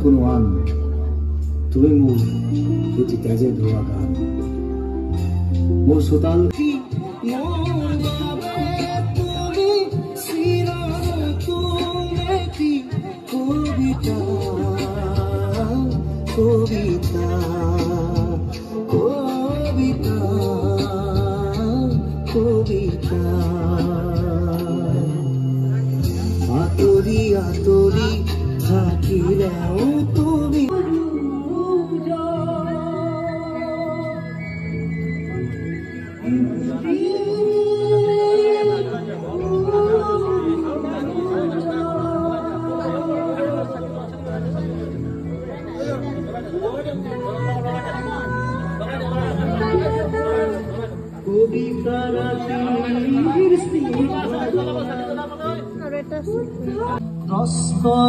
কোনো আন তুমি মোৰ এটি তেজে ধোৱা গান মোৰ চোতাল কবিতা কবিতা কবিতা কবিতা আতৰি আতৰি থাকিলেও তুমি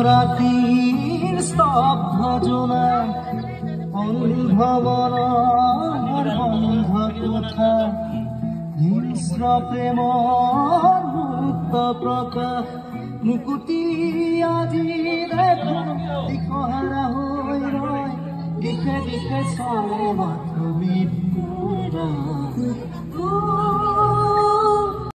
ৰাতিৰ স্তব্ধ জোনা অন্ধ মনৰ অন্ধ কোঠা হিংস্ৰ প্ৰেমৰ মুক্ত প্ৰকাশ মুকুতি আজি দেখো দিশহাৰা হৈ ৰয় দিশে দিশে চলে মাথো মৃত্যু